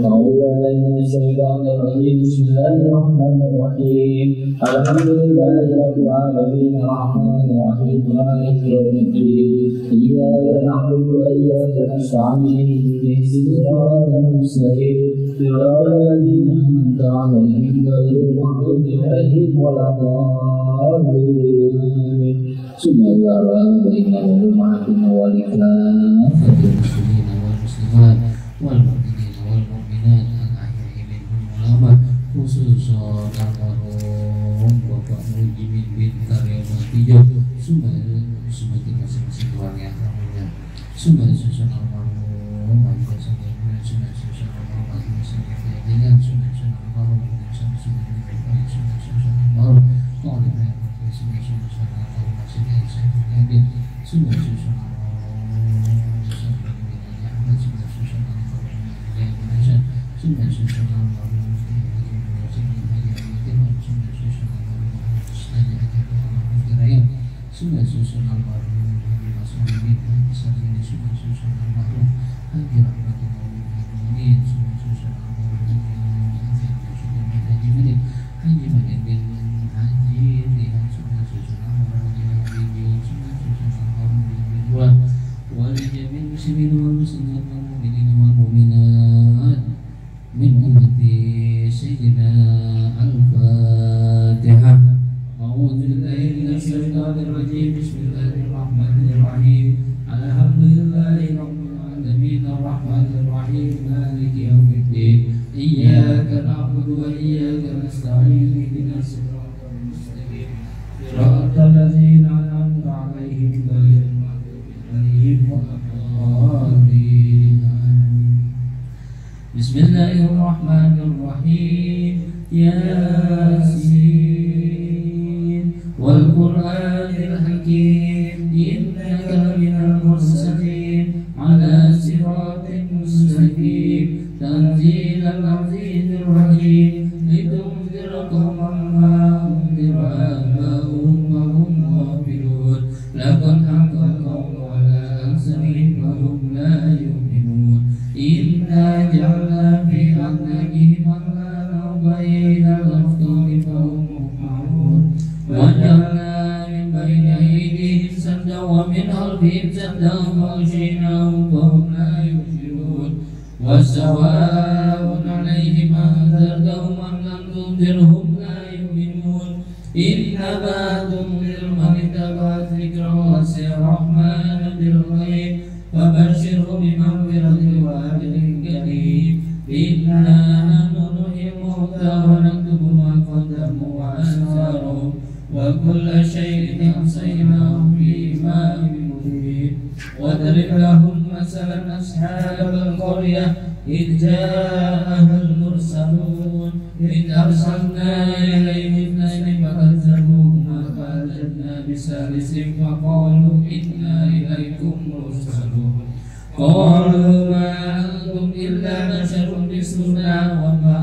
أعوذ بالله من الشيطان الرجيم بسم الله الرحمن الرحيم الحمد لله رب العالمين الرحمن الرحيم مالك يوم الدين إياك نعبد وإياك نستعين اهدنا الصراط المستقيم صراط الذين أنعمت عليهم غير المغضوب عليهم ولا الضالين ثم يرى بينهم معكم والكافة المسلمين والمسلمات والمؤمنين والمؤمنات الأحياء منهم والأموات خصوصا almarhum Bapak Mujimin bin Karyamatijo semakin masing-masing keluarga yang namanya susun almarhum susun almarhum dengan susun almarhum Bismillahirrahmanirrahim. Yasin wal Qur'anil Hakim innaka minal mursalin ala siratin mustaqim tanzilal azizir rahim litunzira qauman ma unzira aba'uhum wa hum ghafilun laqad haqqal qawlu ala aktharihim wa hum la yu'minun inna ja'alna fi a'naqihim aghlalan bayna al-afqani fahum muqmahun wa ja'alna min bayni aydihim saddan wa min khalfihim saddan faghshaynahum fahum la yubsirun wa sawa'un 'alayhim anzartahum am lam tunzirhum la yu'minun innama tunziru man ittaba'a dhikra wa wasi'a rahmana bil ghaib fabashshirhu bimaghfiratin wa ajrin karim inna nahnu nuhyil mauta wa naktubu ma qaddamu wa atharahum wa kulla shay'in ahsaynahu fi imamin mubin wadrib lahum masalan ashabal qaryah idh ja'aha al-mursalun idh arsalna ilayhim ithnayni fakazzabuhuma fa'azadna bisalisin faqalu inna ilaykum mursalun qalu ma antum illa basharun misluna wa ma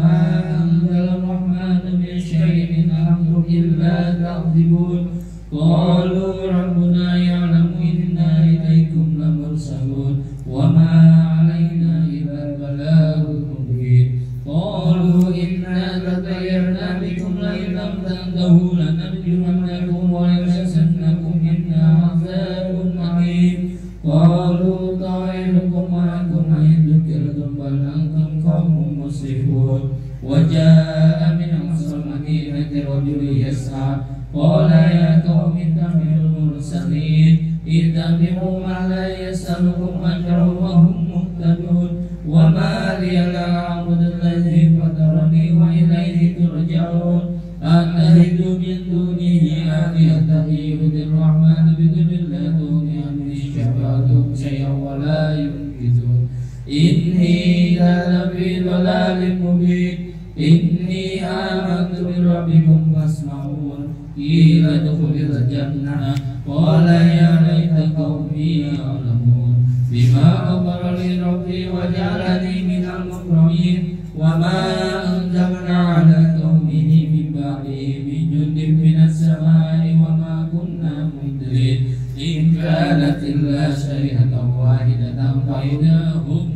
anzala ar-rahmanu min shay'in in antum illa takdzibun qalu rabbuna ya'lamu inna ilaykum lamursalun wa ma 'alaina illa al-balaghul mubin qalu inna tatayyarna bikum la in lam tantahu lanarjumannakum wa layamassannakum minna 'adzabun alim qalu ta'irukum ma'akum in dzukirtum bal antum qaumun musrifun wa jaa'a min aqsal madinati rajulun yas'a qala ya qaumi ittabi'ul mursalin ittabi'u man la yas'alukum ajran wa hum muhtadun wa ma liya la a'budu alladhi fatarani wa ilayhi turja'un attakhidhu min dunihi alihatan yu'budur rahmana biduni la tughni anni shafa'atuhum shay'an wa la yunqidhun inni lafi dhalalin mubin inni amantu bi rabbikum fasma'un qila udkhulil jannah qala ya laita qaumi ya'lamun bima ghafara li rabbi wa ja'alani minal mukramin wa ma anzalna 'ala qaumihi min ba'dihi min jundin minas samai wa ma kunna munzirin in kanat illa sayhatan wahidatan fa idahum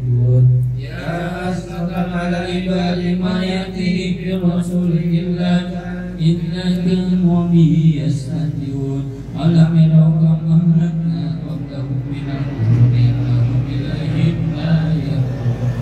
يعقلون يا أسأل على عباد ما يأتيهم بالرسول إلا كانوا به يستهزئون ألم يروا كم أهلكنا قبلهم من القرون إنهم إليهم لا يرجعون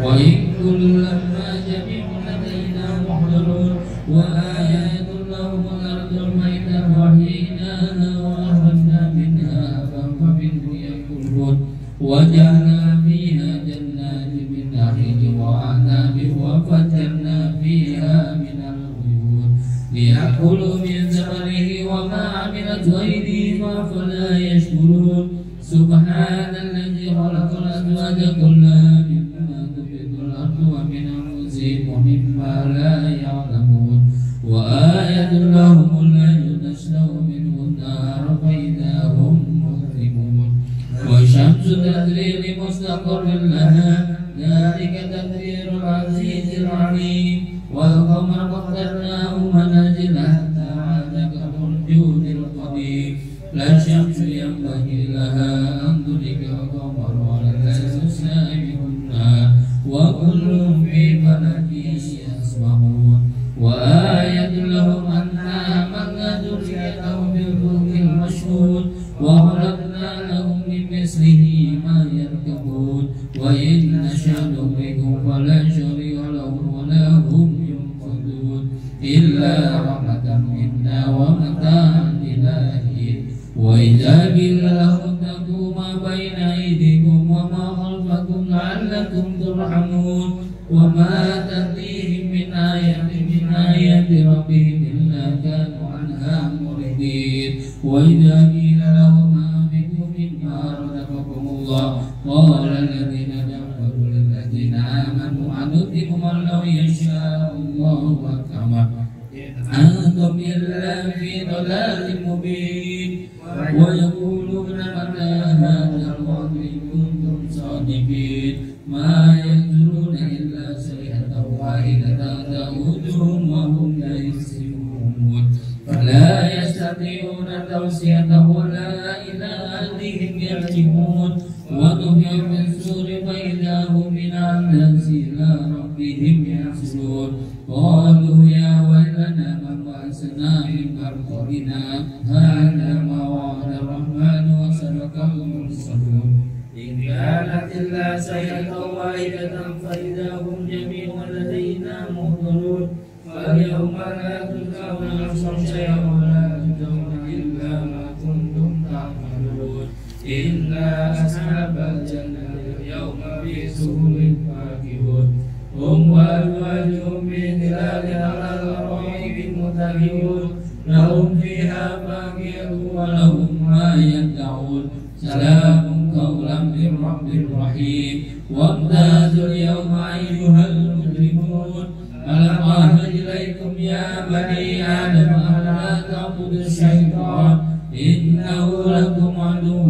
وإن كل لما جميع لدينا محضرون وآيات لهم الأرض الميتة وأحييناها وأخرجنا منها حبا فمنه يأكلون وجعلنا فيها جنات من نخيل وأعناب وفجرنا فيها من العيون ليأكلوا من ثمره وما عملت أيديهم أفلا يشكرون سبحان الذي خلق الأزواج كلها مما تنبت الأرض ومن أنفسهم ومما لا يعلمون وآية لهم الليل نشأ منه النهار فإذا هم مظلمون والشمس تجري لمستقر لها ذلك تقدير العزيز العليم والقمر قدرناه منازل حتى عاد كالعرجون القديم لا الشمس ينبغي لها أن تدرك القمر ولا الليل سابق النهار وكل في فلك يسبحون وآية لهم أنا حملنا ذريتهم بالفلك المشحون وخلقنا لهم من مثله ما يركبون وإن نشأ نغرقهم فلا شريك لهم ولا هم ينقذون إلا رحمة منا ومتاعا إلى حين وإذا قيل لهم اتقوا ما بين أيديكم وما خلفكم لعلكم ترحمون وما تأتيهم من آية ربهم إلا كانوا عنها معرضين وإذا قيل لهم أنفقوا مما رزقكم الله قال الذين كفروا للذين آمنوا أنطعم من لو يشاء الله أطعمه أنتم إلا في ضلال مبين ويقولون متى هذا الوعد إن كنتم صادقين ما ينظرون إلا صيحة واحدة تأخذهم وهم لا يسمعون فلا يستطيعون توصية ولا إلى أهلهم يرجعون ونفخ في الصور فإذا هم من الناس إلى ربهم يحشرون قالوا يا ويلنا من بعثنا من مرقدنا هذا ما وعد الرحمن وصدق المرسلون إن كانت إلا صيحة واحدة فإذا هم جميع لدينا محضرون فاليوم لا تجزون نفس شيئا ولا تجزون إلا ما كنتم تعملون إلا أصحاب الجنة اليوم في سرور فاكهون هم وأزواجهم في ظلال على الأرائك متكئون لهم فيها فاكهة ولهم ما يدعون سلام قولا من رب رحيم وامتازوا اليوم أيها المجرمون ألم أعهد إليكم يا بني آدم ألا تعبدوا الشيطان إنه لكم عدو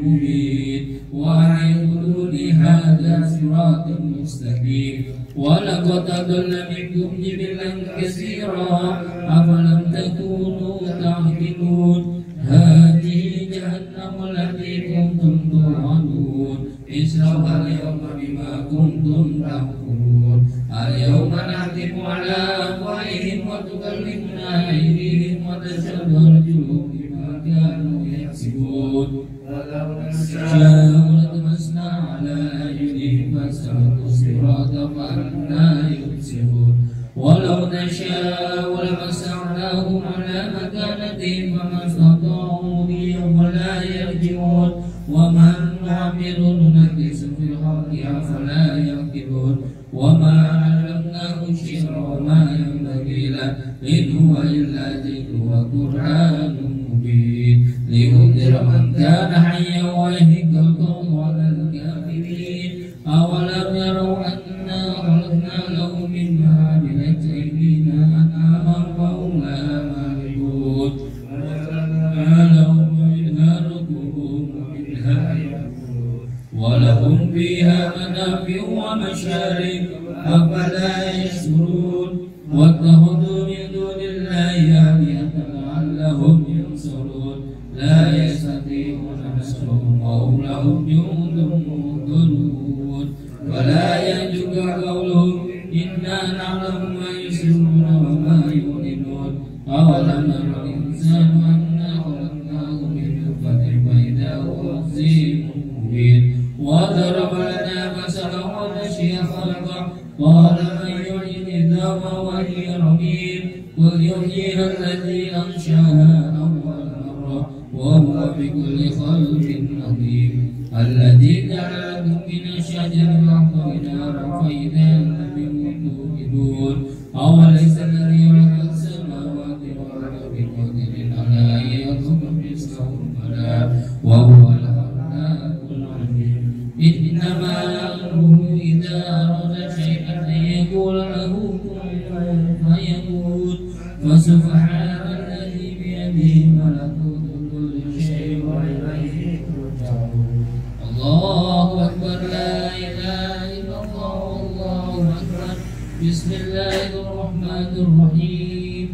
مبين وأن اعبدوني هذا صراط مستقيم ولقد أضل منكم جبلا كثيرا أفلم تكونوا تعقلون هذه جهنم التي كنتم توعدون اصلوها اليوم بما كنتم تكفرون اليوم نختم على أفواههم وتكلمنا أيديهم وتشهد أرجلهم بما كانوا يكسبون ولو نشاء لطمسنا على أعينهم فاستبقوا الصراط فأنى يبصرون ولو نشاء لمسخناهم على مكانتهم فما استطاعوا مضيا ولا يرجعون ومن نعمر ننكس في الخلق أفلا يعقلون وما علمناه الشعر وما ينبغي له إن هو إلا ذكر وقرآن مبين لينذر من كان حيا ويهلك القوم على الكافرين أولم يروا أنا خلقنا لهم مما عملت أيدينا أنعاما فهم لها مالكون وجعلنا لهم منها ركوبهم ومنها يأكلون ولهم فيها منافع ومشارب أفلا يشكرون واتخذوا من دون الله آلهة لعلهم ينصرون لا يستطيعون نصرهم وهم لهم جند منصورون ولا يعجبك قولهم إنا نعلم ما يسرون وما يعلنون أولم ير الإنسان أنا خلقناه من نطفة فإذا هو خصيم مبين وضرب لنا مثلا ونسي خلقه قال من يحيي العظام وهي رميم قل يحييها الذي أنشأها أول مرة وهو بكل خلق عليم الذي جعل لكم من الشجر الأخضر نارا فإذا أنتم توقدون أوليس الذي خلق السماوات والأرض بقادر على أن يخلق مثلهم بلى وهو الخلاق العليم إنما أمره إذا أراد شيئا أن يقول له كن فيكون فسبحان الذي بيده ملكوت كل شيء وإليه ترجعون الله أكبر لا إله إلا الله والله أكبر بسم الله الرحمن الرحيم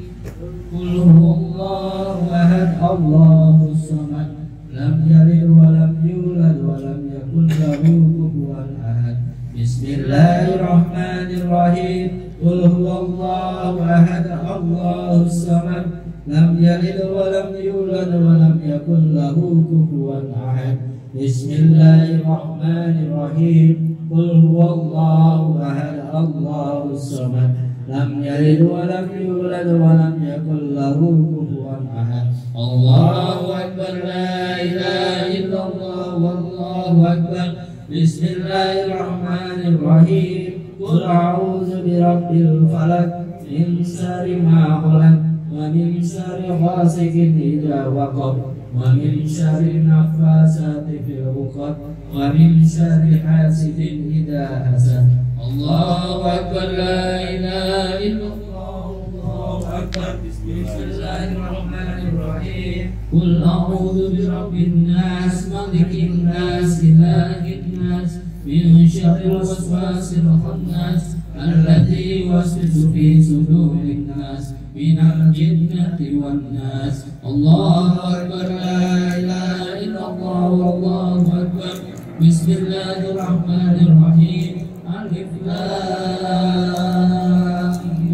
قل هو الله أحد الله الصمد لم يلد ولم يولد ولم يكن له كفوا أحد بسم الله الرحمن الرحيم قل هو الله أحد الله الصمد لم يلد ولم يولد ولم يكن له كفوا أحد بسم الله الرحمن الرحيم قل هو الله أحد الله الصمد لم يلد ولم يولد ولم يكن له كفوا أحد الله أكبر لا إله إلا الله والله أكبر بسم الله الرحمن الرحيم قل أعوذ برب الفلق من شر ما خلق ومن شر غاسق إذا وقب ومن شر النفاثات في العقد ومن شر حاسد إذا حسد الله أكبر لا إله إلا الله الله أكبر بسم الله الرحمن الرحيم قل أعوذ برب الناس ملك الناس إله الناس من شر الوسواس الخناس الذي يوسوس في صدور الناس من الجنة والناس الله أكبر لا إله إلا الله والله أكبر بسم الله الرحمن الرحيم ألف لام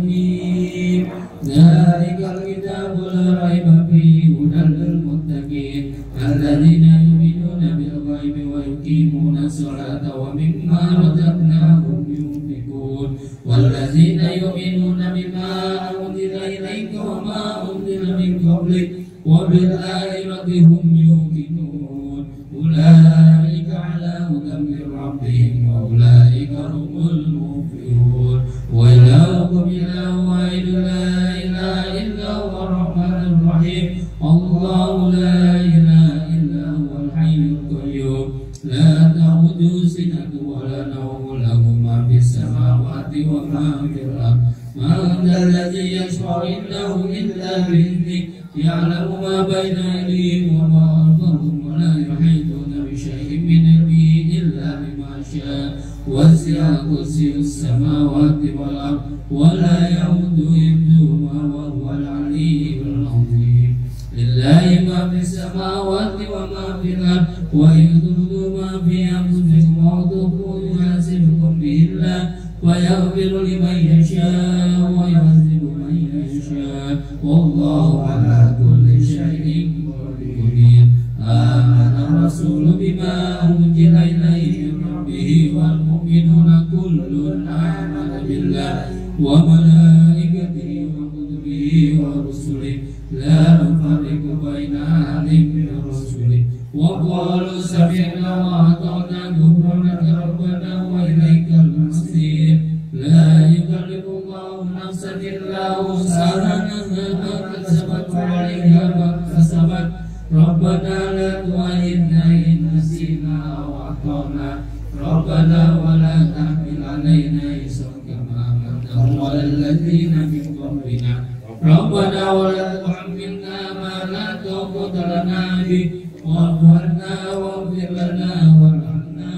ميم ذلك الكتاب لا ريب فيه هدى للمتقين الذين يؤمنون بالغيب ويقيمون الصلاة ومما رزقناهم ينفقون والذين يؤمنون بما أنزل إليك وما أنزل من قبلك وبالآخرة هم يوقنون أولئك على هدى من ربهم وأولئك هم المفلحون وإلهكم إله واحد لا إله إلا هو الرحمن الرحيم الله لا إله إلا هو الحي القيوم لا تأخذه سنة ولا نوم له ما في السماوات وما في الأرض من ذا الذي يشفع عنده إلا بإذنه يعلم ما بين أيديهم وما خلفهم ولا يحيطون بشيء من علمه إلا بما شاء وسع كرسيه السماوات والأرض ولا يؤوده حفظهما وهو العلي العظيم لله ما في السماوات وما في الأرض وإن تبدوا ما في أنفسكم أو تخفوه يحاسبكم به الله ويغفر لمن يشاء ويعذب من يشاء والله على كل شيء قدير آمن الرسول بما أنزل إليه من ربه والمؤمنون كل آمن بالله وملائكته وكتبه ورسله لا نفرق بين أحد من رسله وقالوا سمعنا وأطعنا غفرانك ربنا وإليك المصير لا يكلف الله نفسا إلا وسعها ما كسبت وعليها ما كسبت ربنا لا تؤاخذنا إن نسينا أو أخطأنا ربنا ولا تحمل علينا إصرا كما حملته على الذين من قبلنا ربنا ولا تحملنا ما لا طاقة لنا به واعف عنا واغفر لنا وارحمنا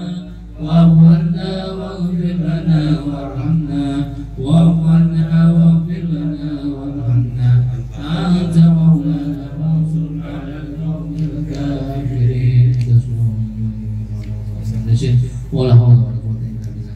واعف عنا واغفر لنا وارحمنا واعف عنا واغفر لنا وارحمنا أنت مولانا فانصرنا على القوم الكافرين ولا حول ولا قوة إلا بالله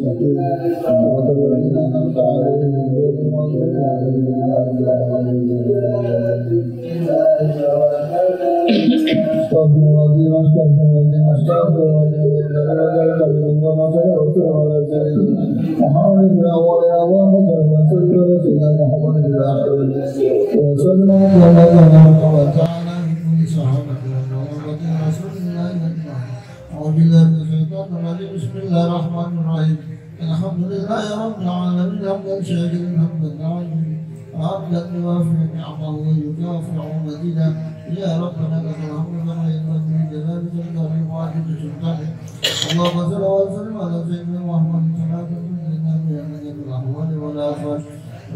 المستقيم صراط الذين أنعمت عليهم غير المغضوب عليهم ولا الضالين استغفر الله استغفر محمد بن أول أوان وسلم سيدنا محمد بن آخر وسلم الله وتعالى من كل صحابة ورضي رسول الله أجمعين أعوذ بالله من الشيطان الرجيم بسم الله الرحمن الرحيم الحمد لله رب العالمين حمدا شاكرا حمدا عالمين عبدا يوافي نعمه ويكافئ مزيدا يا ربنا لك الحمد كما ينبغي لجلالك الكريم وعجل سلطانك اللهم صل وسلم على سيدنا محمد صلاة تنزلنا بها من الاحوال والافات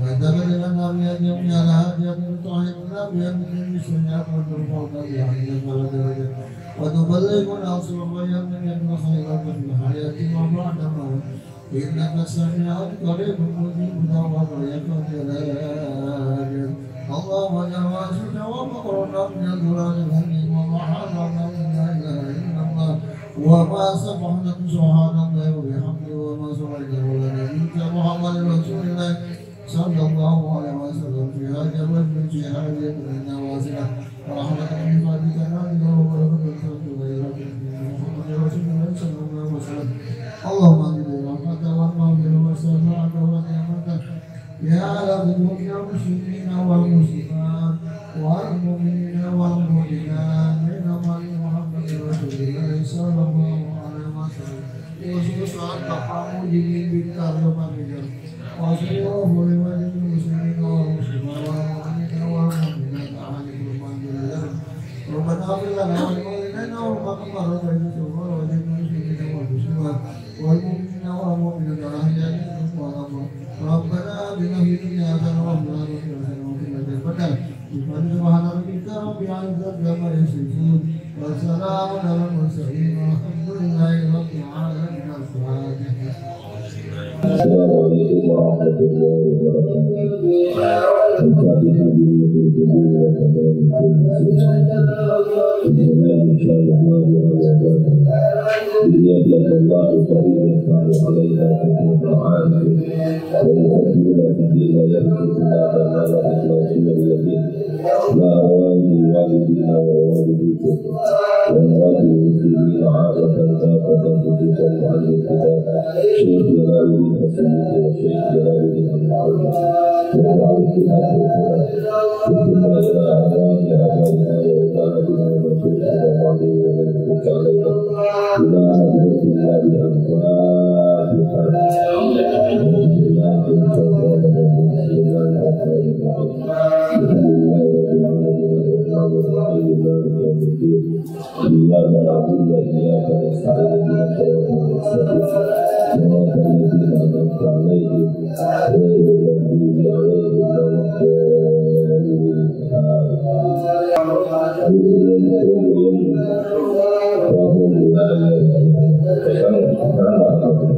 وتبدلنا بها جميع الحاجات وتطهرنا بها من جميع السيئات وترفعنا بها عندك على درجات وتبلغنا اصل الخير من الخيرات في الحياه وبعد الموت إنك سميع قريب مجيب دعوة يكاد لا يجب اللهم اجعل واسعك ومقرنا من القرآن الحكيم وما حرمنا من لا إله إلا الله وما سبحنا سبحان الله وبحمده وما سبحنا ولا نبيك محمد رسول الله صلى الله عليه وسلم في هذا الرجل في هذه الدنيا واسعة ورحمة من فضلك نادر وبركة غير محمد رسول الله صلى الله عليه وسلم اللهم يا رب المسلمين والمسلمات والمؤمنين والمؤمنات من محمد رسول الله صلى الله عليه وسلم وخصوصا تقاموا بالكرم وصلوا لوجه المسلمين والمسلمات والمؤمنين والمؤمنات عليكم الحمد ربنا اغفر لنا ولوالدينا وارحمنا وارحمنا المسلمين والمسلمات والمؤمنين والمؤمنات الاحياء منهم والاموات ربنا آتنا في الدنيا حسنة وفي الآخرة حسنة وقنا عذاب النار سبحان ربك رب العزة عما يصفون وسلام على المرسلين والحمد لله رب العالمين الفاتحة. السلام عليكم ورحمة الله وبركاته. الفاتحة بنية الله كريم يفتح علينا كتب العالم ويفكرنا في الدين يمسك هذا ما لا إخلاص اليمين لا والي والدينا ووالديكم وأموات المسلمين عامة كافة خصوصا عن الكتاب شيخ جلال الدين السيد والشيخ جلال الدين المعروف وعلى الكتاب وكما إلى أموات آبائنا وأمهاتنا ورسول الله عليه وسلم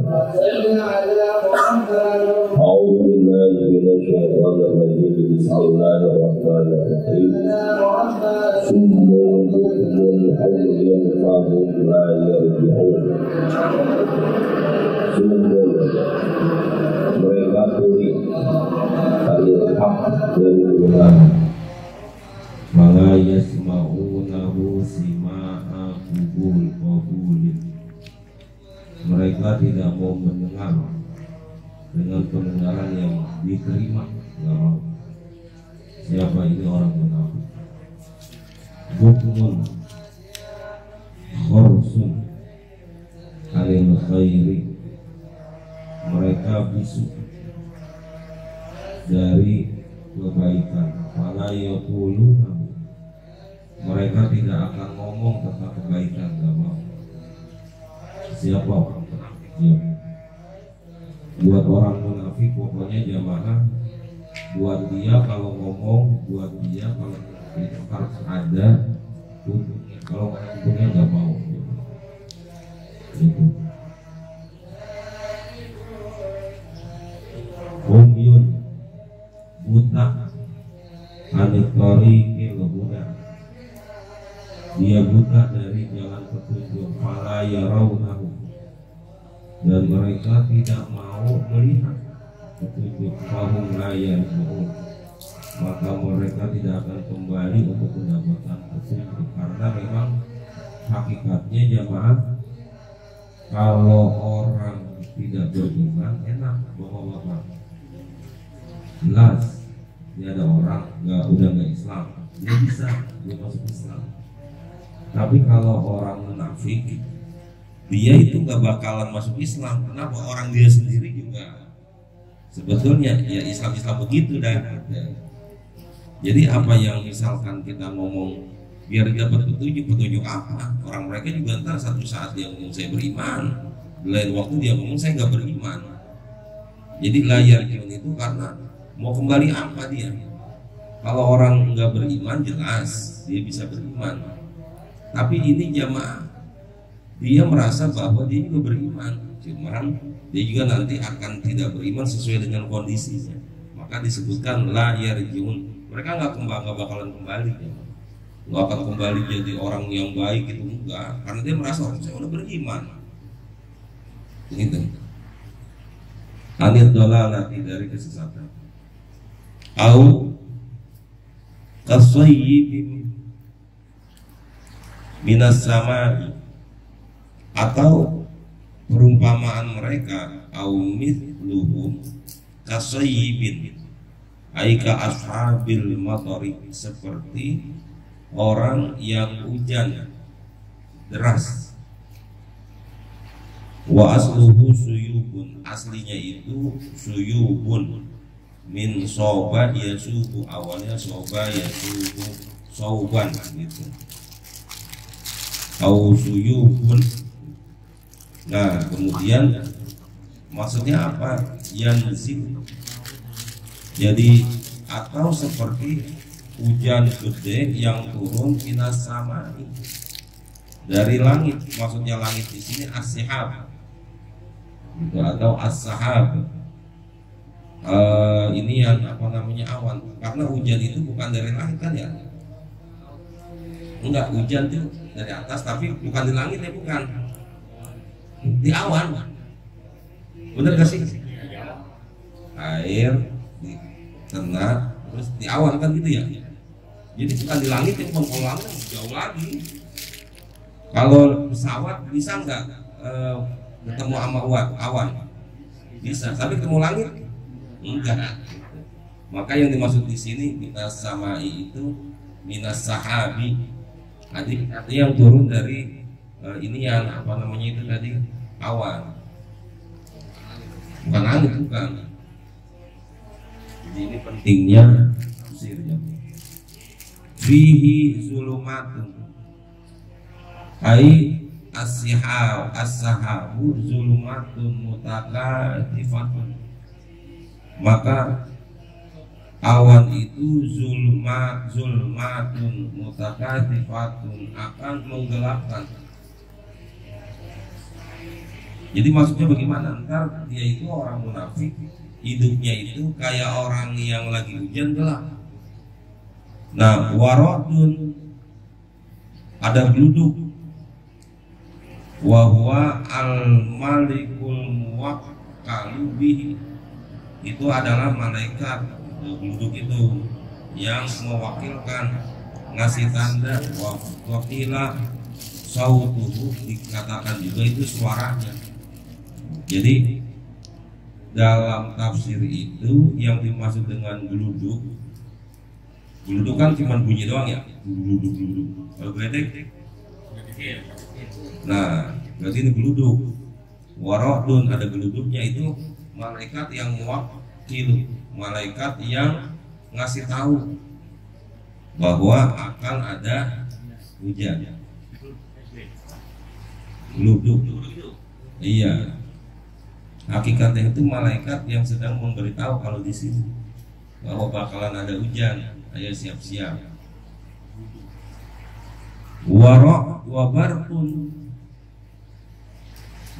علينا إلى حضرة الله أعوذ بالله من الشيطان الرجيم بسم الله الرحمن الرحيم ثم بكم حمي فهم لا يرجعون ثم mereka tuli alil haq dari benar mala yasma'unahu sima'a qabulin mereka tidak mau mendengar dengan pendengaran yang diterima, nggak mau. Siapa ini orang munafik? Bukmun khursun alil khairi, mereka bisu dari kebaikan. Fala yaquluna, mereka tidak akan ngomong tentang kebaikan, nggak mau. Siapa orang munafik? Ya. Buat orang munafik pokoknya jamaah, buat dia kalau ngomong, buat dia kalau itu harus ada untungnya. Kalau untungnya nggak mau. Gitu. Umyun buta anitori huda, dia buta dari jalan petunjuk. Fala yarawnahu, dan mereka mereka tidak mau melihat petunjuk kaum lain, maka mereka tidak akan kembali untuk mendapatkan petunjuk. Karena memang hakikatnya jamaah, kalau orang tidak beriman enak bapak-bapak, jelas dia ada orang udah nggak Islam, dia bisa dia masuk Islam. Tapi kalau orang munafik, dia itu nggak bakalan masuk Islam. Kenapa? Orang dia sendiri juga sebetulnya ya Islam begitu dah. Jadi apa yang misalkan kita ngomong biar dapat petunjuk apa? Orang mereka juga ntar satu saat dia ngomong saya beriman, lain waktu dia ngomong saya nggak beriman. Jadi layar itu karena mau kembali apa dia? Kalau orang nggak beriman jelas dia bisa beriman. Tapi ini jamaah, dia merasa bahwa dia juga beriman, cuman dia juga nanti akan tidak beriman sesuai dengan kondisinya. Maka disebutkan la yarjiun. Mereka nggak bakalan kembali, nggak akan kembali jadi orang yang baik itu enggak, karena dia merasa saya udah beriman. Gitu. Anil dolalati dari kesesatan. Au kasayyibin minas samai, atau perumpamaan mereka au mithluhum kasayyibin aika ashabil matari, seperti orang yang hujan deras. Wa asluhu suyubun, aslinya itu suyubun min soba yasubu, awalnya soba yasubu sauban gitu. Au suyubun. Nah kemudian maksudnya apa? Yanzil. Jadi atau seperti hujan gede yang turun minas samai, dari langit. Maksudnya langit di sini as-sihab gitu, atau as-sahab. Ini yang apa namanya awan. Karena hujan itu bukan dari langit kan ya? Enggak, hujan itu dari atas tapi bukan di langit ya, bukan di awan. Bener gak sih? Air di tanah terus di awan kan gitu ya. Jadi bukan di langit ya, bukan langit, jauh lagi. Kalau pesawat bisa nggak ketemu sama awan? Bisa, tapi ketemu langit enggak. Maka yang dimaksud di sini minas samai itu minas sahabi. Artinya yang turun dari ini yang apa namanya itu tadi awan, bukan angin, bukan. Jadi ini pentingnya tafsirnya. Fihi zulumatun, ai as-sahabu zulumatun mutakatifatun. Maka awan itu zulmatun mutakatifatun, akan menggelapkan. Jadi maksudnya bagaimana? Ntar dia itu orang munafik, hidupnya itu kayak orang yang lagi hujan gelap. Nah, waradun, ada geluduk. Wa huwa al-malikul muwakkalu bihi, itu adalah malaikat. Geluduk itu yang mewakilkan, ngasih tanda. Wakila sautuhu, dikatakan juga itu suaranya. Jadi dalam tafsir itu yang dimaksud dengan geluduk kan cuma bunyi doang ya, geluduk. Kalau geledek, nah berarti ini geluduk. Waradun, ada geluduknya, itu malaikat yang mewakil, malaikat yang ngasih tahu bahwa akan ada hujan. Geluduk, iya. Hakikatnya itu malaikat yang sedang memberitahu kalau di sini bahwa bakalan ada hujan, ayo siap-siap. Warok wabartun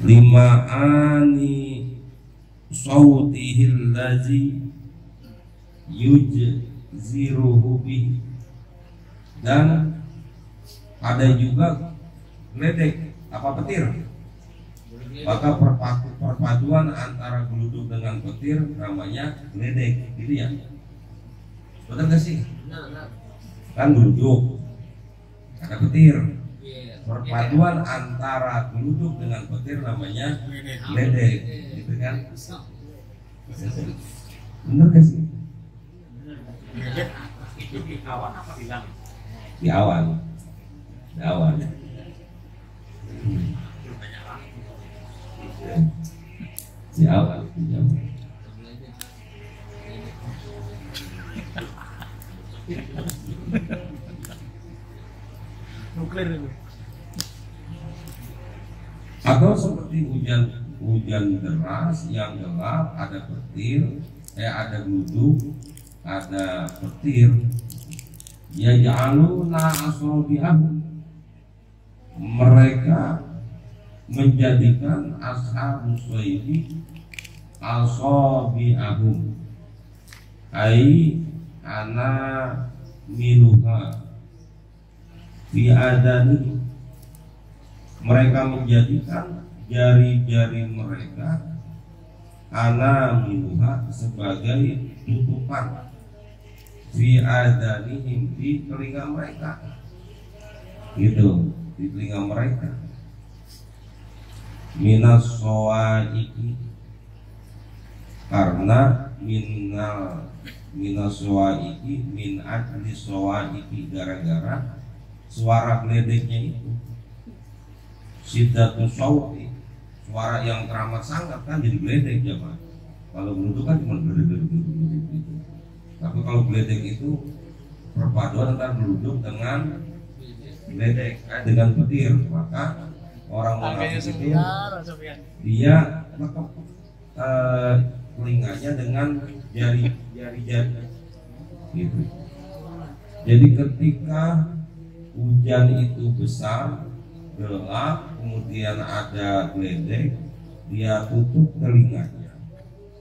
lima'ani sautihil lazi yujziruhu bih, dan ada juga ledek apa petir Maka perpaduan antara geluduk dengan petir namanya geledek, gitu ya. Betul gak sih? Kan geluduk, ada petir. Perpaduan antara geluduk dengan petir namanya geledek, gitu kan? Bener gak sih? Di awan apa di langit? Di awan. Di awan. Di awan. Di awan. Nuklir itu. Atau seperti hujan deras yang gelap, ada petir, ada geluduk, ada petir. Ya ja'aluna asabi'ahum, mereka menjadikan ashabus sayfi asabi'ahum, ai ana miluha fi adani, mereka menjadikan jari-jari mereka ana miluha sebagai tutupan fi adanihim, di telinga mereka, gitu, di telinga mereka. Minas soaiki, karena minas soaiki, min ajli soaiki, gara-gara suara geledeknya itu. Siddatu sauti, suara yang teramat sangat kan jadi geledek jemaah. Kalau geluduk kan cuma geledek gitu. Tapi kalau geledek itu perpaduan antara geluduk dengan geledek, dengan petir, maka orang munafik itu dia lekep telinganya dengan jari-jari gitu. Jadi ketika hujan itu besar, gelap, kemudian ada geledek, dia tutup telinganya.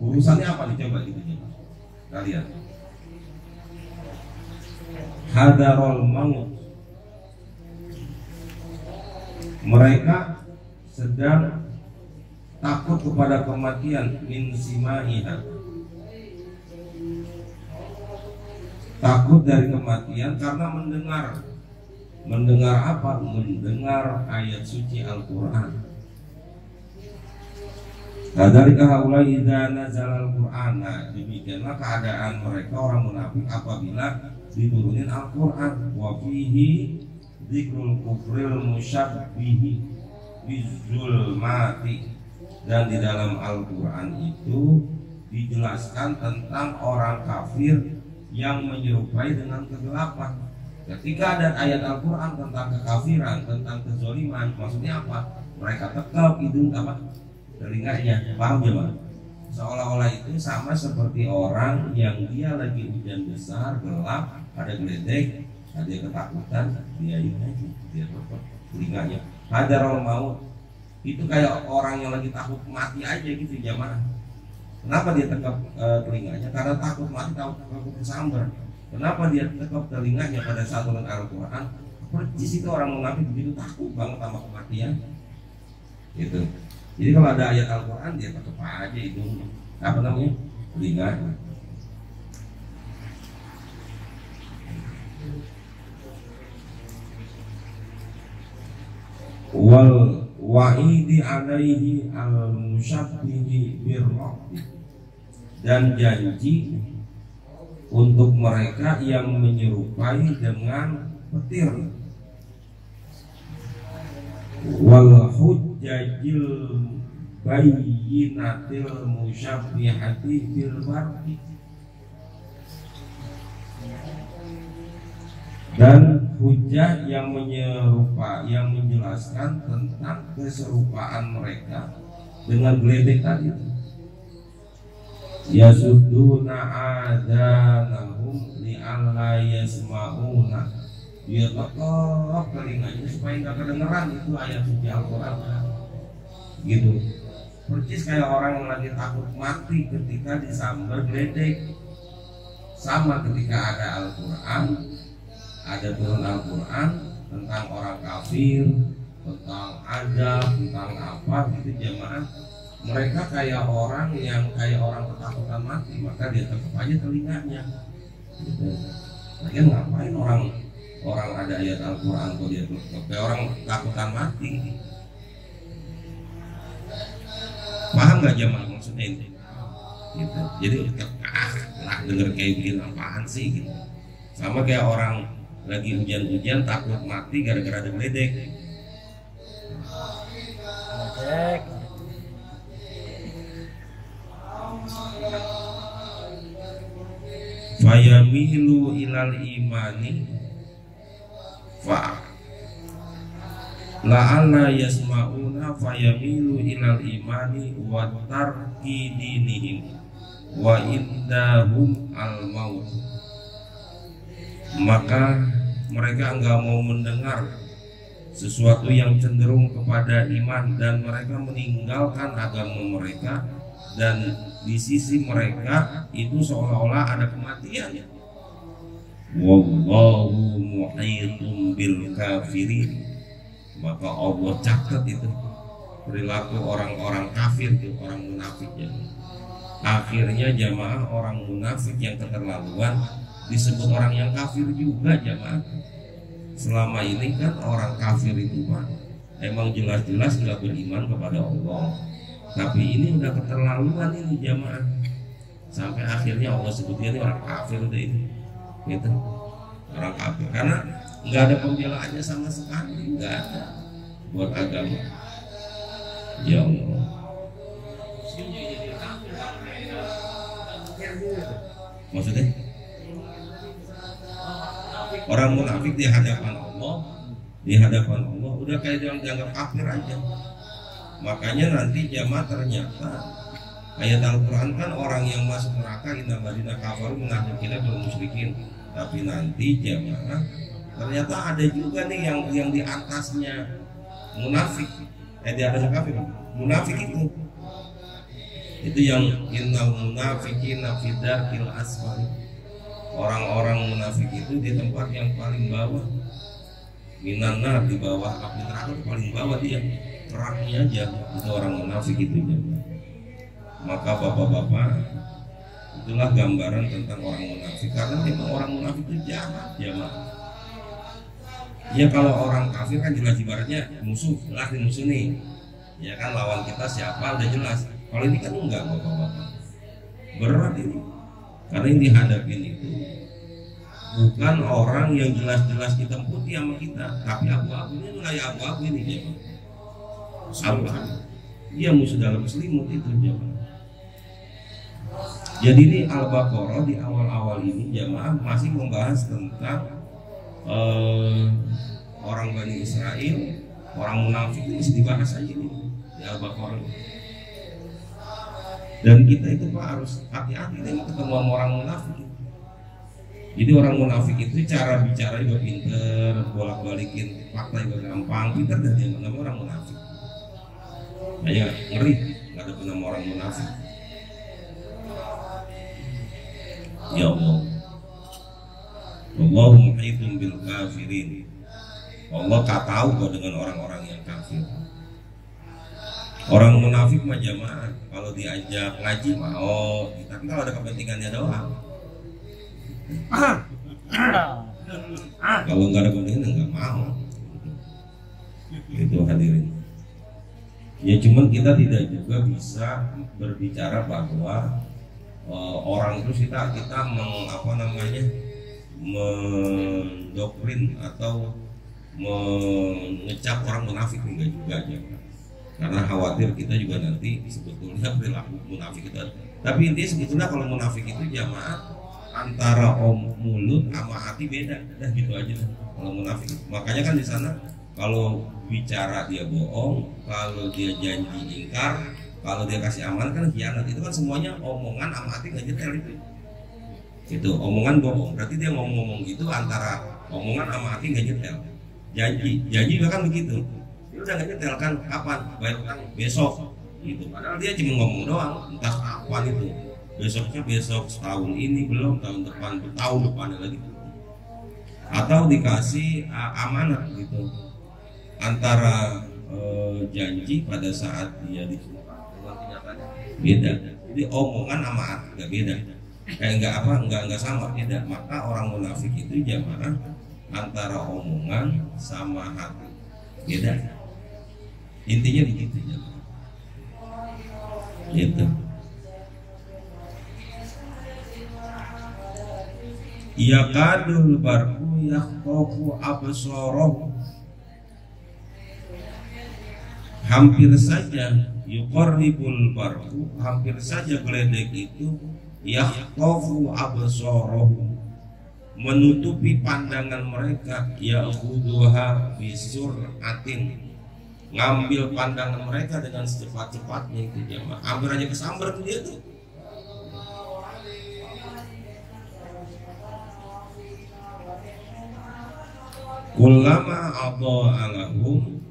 Urusannya apa nih, coba gitu kalian. Hadarul maut, mereka sedang takut kepada kematian, min simaiha, takut dari kematian karena mendengar apa? Mendengar ayat suci Al-Quran. Kadzalika haula idza nazala Al-Qur'an. Demikianlah keadaan mereka orang munafik apabila diturunin Al-Quran. Wa fihi dzikrul kufril musyabbihi bizulmati, dan di dalam Al-Quran itu dijelaskan tentang orang kafir yang menyerupai dengan kegelapan. Ketika ada ayat Al-Quran tentang kekafiran, tentang kezaliman, maksudnya apa? Mereka tekap hidung apa? Telinganya, paham ya Pak? Seolah-olah itu sama seperti orang yang dia lagi hujan besar, gelap, ada geledek, ada ketakutan, dia ini aja, dia tutup telinganya. Hadarul maut, itu kayak orang yang lagi takut mati aja gitu jamaah. Kenapa dia tekap telinganya? Karena takut mati, takut kesambar. Kenapa dia tekap telinganya pada saat turun Al-Quran? Persis itu orang munafik begitu, takut banget sama kematian. Gitu. Jadi kalau ada ayat Al-Quran dia tekap aja itu apa namanya? Telinganya. Wal wa'idi alaihi al-musyabbihi birrahmi, dan janji untuk mereka yang menyerupai dengan petir. Wal hujjajil bayyinatil musyabbihati bil barqi, dan hujjah yang yang menjelaskan tentang keserupaan mereka dengan geledek tadi. Yasudduna adanahum li'alla yasma'una, dia tetap telinganya supaya nggak kedengeran itu ayat suci Al-Quran gitu. Persis kayak orang yang lagi takut mati ketika disambar geledek. Sama ketika ada Al-Quran, ada turun Al-Quran tentang orang kafir, tentang adab, tentang apa gitu jamaah, mereka kayak orang yang kayak orang ketakutan mati, maka dia tetap aja telinganya gitu. Lagian ngapain orang ada ayat Al-Quran kok dia tetap kayak orang ketakutan mati. Paham nggak jamaah maksudnya ini gitu. Jadi lah denger kayak begini apaan sih gitu. Sama kayak orang lagi hujan-hujan takut mati gara-gara ada geledek. Fayamilu ilal imani fa la'alla yasma'una fayamilu ilal imani wa tarki dinihim wa indahum al maut. Maka mereka enggak mau mendengar sesuatu yang cenderung kepada iman dan mereka meninggalkan agama mereka, dan di sisi mereka itu seolah-olah ada kematian. Wallahu muhitun bil kafirin. Maka Allah catat itu perilaku orang-orang kafir itu, orang munafiknya. Akhirnya jamaah orang munafik yang keterlaluan disebut orang yang kafir juga jamaah. Selama ini kan orang kafir itu mah emang jelas-jelas nggak beriman kepada Allah, tapi ini udah keterlaluan ini jamaah, sampai akhirnya Allah sebutnya ini orang kafir udah ini gitu, orang kafir karena nggak ada pembelaannya sama sekali, nggak ada buat agama. Ya Allah, maksudnya orang munafik di hadapan Allah udah kayak yang dianggap kafir aja. Makanya nanti jamaah ternyata ayat Al-Quran kan orang yang masuk neraka innal ladzina kafaru min ahlil kitab wal musyrikin, tapi nanti jamaah ternyata ada juga nih yang di atasnya munafik, di atasnya kafir, munafik itu yang innal munafiqina fi darkil asfali. Orang-orang munafik itu di tempat yang paling bawah, minannar, di bawah api neraka, paling bawah dia, keraknya aja itu orang munafik itu ya. Maka bapak-bapak, itulah gambaran tentang orang munafik, karena memang orang munafik itu jahat jamaah. Ya kalau orang kafir kan jelas ibaratnya musuh, lah musuh nih, ya kan lawan kita siapa udah jelas. Kalau ini kan enggak bapak-bapak, berat ini. Karena yang dihadapin itu bukan orang yang jelas-jelas hitam putih sama kita, tapi abu-abunya mulai abu-abu ini dia. Abu-abu. Dia musuh dalam selimut itu jamaah. Jadi ini Al-Baqarah di awal-awal ini jamaah masih membahas tentang orang Bani Israel, orang munafik itu masih dibahas aja nih di Al-Baqarah. Dan kita itu Pak harus hati-hati dengan ketemu sama orang munafik. Jadi orang munafik itu cara bicara juga pinter, bolak-balikin fakta juga gampang, pinter dan dia nama orang munafik. Kayak ngeri, nggak ada nama orang munafik. Ya Allah, Allahu muhitun bil kafirin. Allah tak tahu kok dengan orang-orang yang kafir. Orang munafik mah jamaah kalau diajak ngaji mau, tapi kalau ada kepentingannya doang. Kalau nggak ada kepentingan nggak mau. Itu hadirin. Ya cuman kita tidak juga bisa berbicara bahwa orang itu kita mendoktrin atau mengecap orang munafik, enggak juga aja. Karena khawatir kita juga nanti sebetulnya perilaku munafik kita. Tapi intinya sebetulnya kalau munafik itu jamaah antara mulut sama hati beda, dah gitu aja kalau munafik. Makanya kan di sana kalau bicara dia bohong, kalau dia janji ingkar, kalau dia kasih amanah kan khianat. Itu kan semuanya omongan sama hati nggak nyetel itu. Itu omongan bohong, berarti dia ngomong gitu antara omongan sama hati nggak nyetel. Janji juga kan begitu. Udah nggak nyetel kan kapan bayar utang besok gitu, padahal dia cuma ngomong doang, entah kapan itu besoknya, besok setahun ini belum, tahun depan, tahun depannya lagi, atau dikasih amanah gitu, antara janji pada saat dia disumpah dengan kenyataannya beda. Jadi omongan sama hati nggak beda, nggak sama, beda. Maka orang munafik itu jamaah antara omongan sama hati beda. Intinya begitu ya. Gitu. Yakadul barku yakhtafu absarahu, hampir saja yuqarribul barku, hampir saja geledek itu yakhtafu absarahu, menutupi pandangan mereka, ya'khuduha bisur'atin, ngambil pandangan mereka dengan secepat-cepatnya itu jamaah. Hampir aja kesambar tuh dia tuh. Kullama adha'a lahum,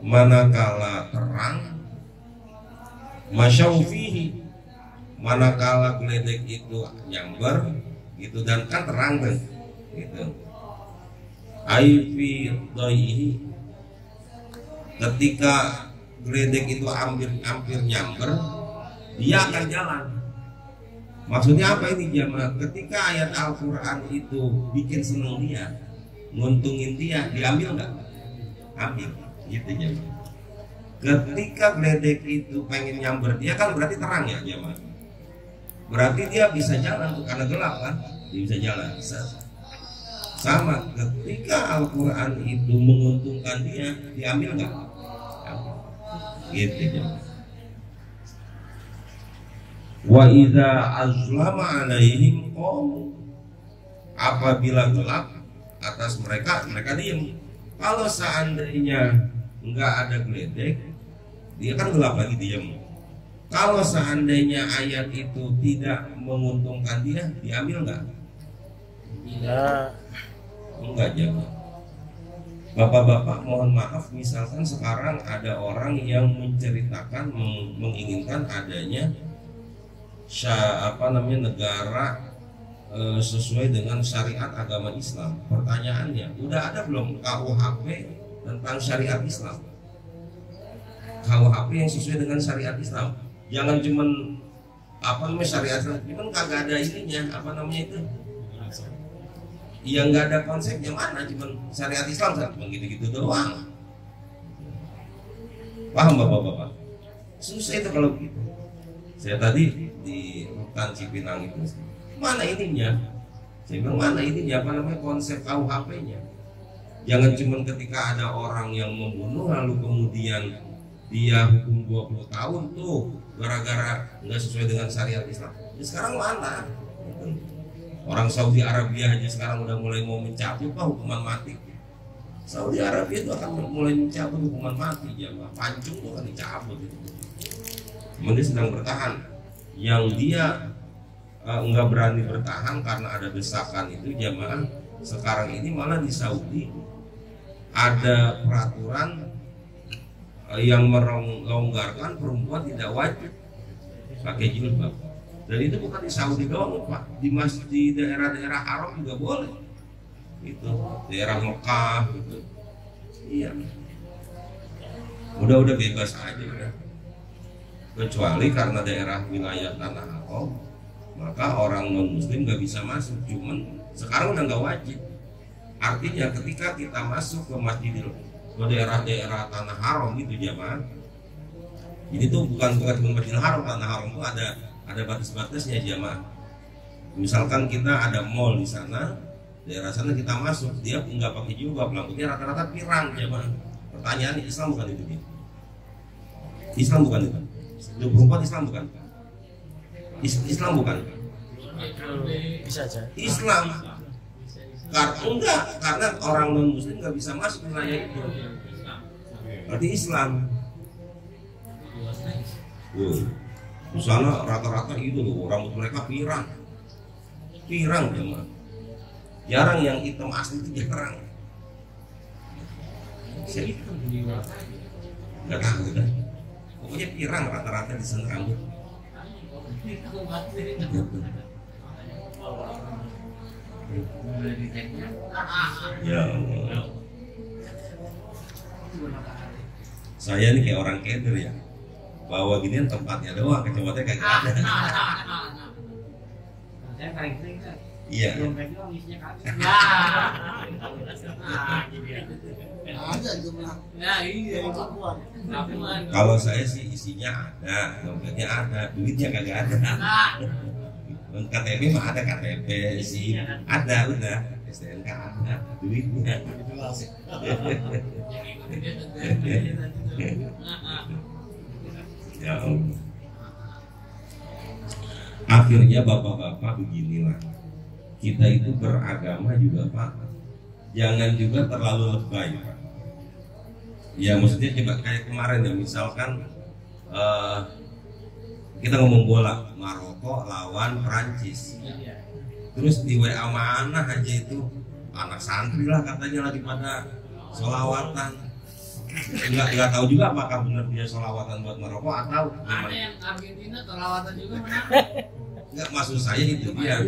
manakala terang, masyaufihi, manakala geledek itu nyamber gitu, dan kan terang kan gitu. Aifi dhaihi, ketika geledek itu hampir nyamber, dia akan jalan. Maksudnya apa ini jamaah? Ketika ayat Al-Quran itu bikin seneng dia, nguntungin dia, diambil nggak? Ambil, gitu jamaah. Ketika geledek itu pengen nyamber dia, kan berarti terang ya jamaah. Berarti dia bisa jalan tuh, karena gelap kan, dia bisa jalan. Sama, ketika Al-Quran itu menguntungkan dia, diambil nggak? Gitu jamaah. Wa idza azlama alaihim qaum, apabila gelap atas mereka diam. Kalau seandainya enggak ada geledek, dia kan gelap lagi, diam. Kalau seandainya ayat itu tidak menguntungkan dia, diambil enggak? Enggak jamaah. Bapak-bapak mohon maaf, misalkan sekarang ada orang yang menceritakan menginginkan adanya negara sesuai dengan syariat agama Islam. Pertanyaannya, udah ada belum KUHP tentang syariat Islam? KUHP yang sesuai dengan syariat Islam. Jangan cuman syariat Islam, cuman kagak ada ininya, itu? Yang nggak ada konsepnya mana, cuman syariat Islam kan, cuma gitu-gitu doang. Paham bapak-bapak? Susah itu kalau begitu. Saya tadi di hutan Cipinang itu, mana ininya? Saya bilang mana ininya, konsep KUHP-nya. Jangan cuma ketika ada orang yang membunuh lalu kemudian dia hukum 20 tahun tuh gara-gara nggak sesuai dengan syariat Islam. Ya sekarang mana? Orang Saudi Arabia aja sekarang udah mulai mau mencabut hukuman mati. Saudi Arabia itu akan mulai mencabut hukuman mati, jamaah. Pancung tuh kan dicabut itu. Dia sedang bertahan. Yang dia nggak berani bertahan karena ada desakan itu jamaah. Sekarang ini malah di Saudi ada peraturan yang melonggarkan perempuan tidak wajib pakai jilbab. Dan itu bukan di Saudi doang Pak, di daerah-daerah Arab juga boleh. Itu daerah Mekah gitu. Iya. Udah bebas aja udah. Kecuali karena daerah wilayah Tanah Haram, maka orang non muslim nggak bisa masuk. Cuman sekarang udah nggak wajib. Artinya ketika kita masuk ke daerah-daerah Tanah Haram itu jamaah, ini tuh bukan cuma Masjidil Haram, Tanah Haram itu ada batas-batasnya jamaah. Misalkan kita ada mall di sana, daerah sana kita masuk, dia nggak pakai jilbab, lampunya rata-rata pirang jamaah. Pertanyaannya, Islam bukan itu? Islam bukan itu? 24 Islam bukan? Islam bukan? Bisa aja. Islam. Enggak, karena orang non muslim nggak bisa masuk wilayah itu. Berarti Islam. Di sana rata-rata itu loh, rambut mereka pirang jemaah. Jarang yang hitam asli itu jarang. Nggak tahu kan? Pokoknya pirang rata-rata di sana rambut. Ya Allah. Saya nih kayak orang keder ya, bawa ginian tempatnya doang, kacamata kagak ada. Saya paling sering kan. Iya. Dompet doang isinya kagak. Ada jumlah. Nah, iya. Kalau saya sih isinya ada, dompetnya ada, duitnya kagak ada. KTP mah ada, KTP sih ada, udah STNK ada, duitnya. Ya Allah. Akhirnya bapak-bapak beginilah, kita itu beragama juga Pak, jangan juga terlalu lebay Pak. Ya maksudnya coba kayak kemarin ya, misalkan kita ngomong bola, Maroko lawan Prancis, terus di WA mana aja itu anak santri lah katanya lagi pada sholawatan. Nggak tahu juga apakah benar dia sholawatan buat Maroko atau Ada yang Argentina sholawatan juga menang. Nggak, maksud saya itu dia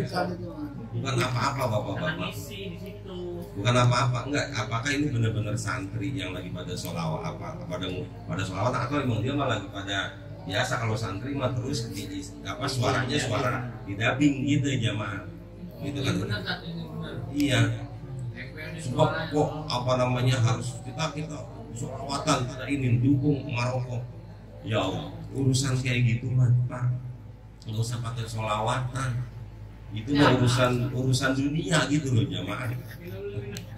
bukan apa-apa bapak-bapak, Misi di situ. bukan apa-apa, enggak, apakah ini benar-benar santri yang lagi pada sholawat pada sholawat atau emang dia malah lagi pada biasa. Kalau santri mah terus suaranya suara didubbing gitu jamaah gitu kan. Benar kan ini benar. Iya, sebab Suaranya. kok apa namanya harus kita sholawatan pada ini dukung Maroko. Ya Allah, urusan kayak gitu mah Pak, nggak usah pakai sholawatan, itu mah urusan dunia gitu loh jamaah,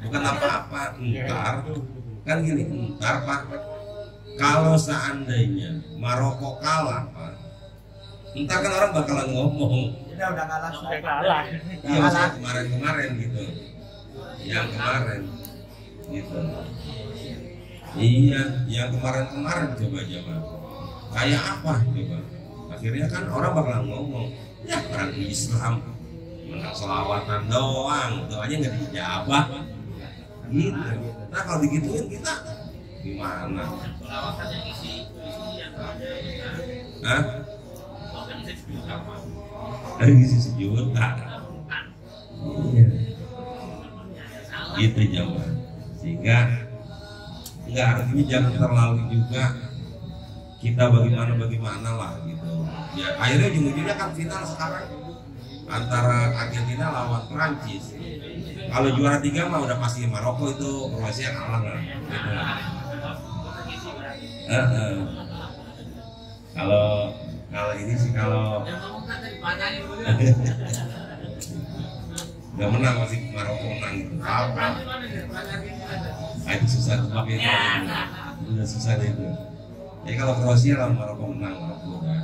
bukan apa-apa. Ntar kan gini, ntar Pak, kalau seandainya Maroko kalah Pak, ntar kan orang bakalan ngomong Udah kalah, sudah kalah. iya maksudnya kemarin gitu, yang kemarin gitu. Iya, yang kemarin coba jamaah kayak apa coba, akhirnya kan orang bakalan ngomong ya orang Islam menang sholawatan doang, doanya nggak dijabah gitu. Nah kalau digituin kita gimana? Sholawatan yang isi yang Hah? bukan isi sejuta Pak. Isi sejuta. Iya. Itu jamaah, sehingga nggak artinya jangan terlalu juga kita bagaimana lah gitu ya. Akhirnya ujung-ujungnya kan final sekarang antara Argentina lawan Prancis. Kalau juara 3 mah udah pasti Maroko, itu Kroasia kalah lah gitu. Kalau ini sih kalau Yang ngomong kan dari panjangnya dulu. nggak menang masih Maroko menang gitu. Apa? Prancis mana nih? Prancis Argentina. Nah, itu susah tebaknya itu. Udah susah deh itu. Jadi kalau Kroasia lawan Maroko menang, Maroko udah.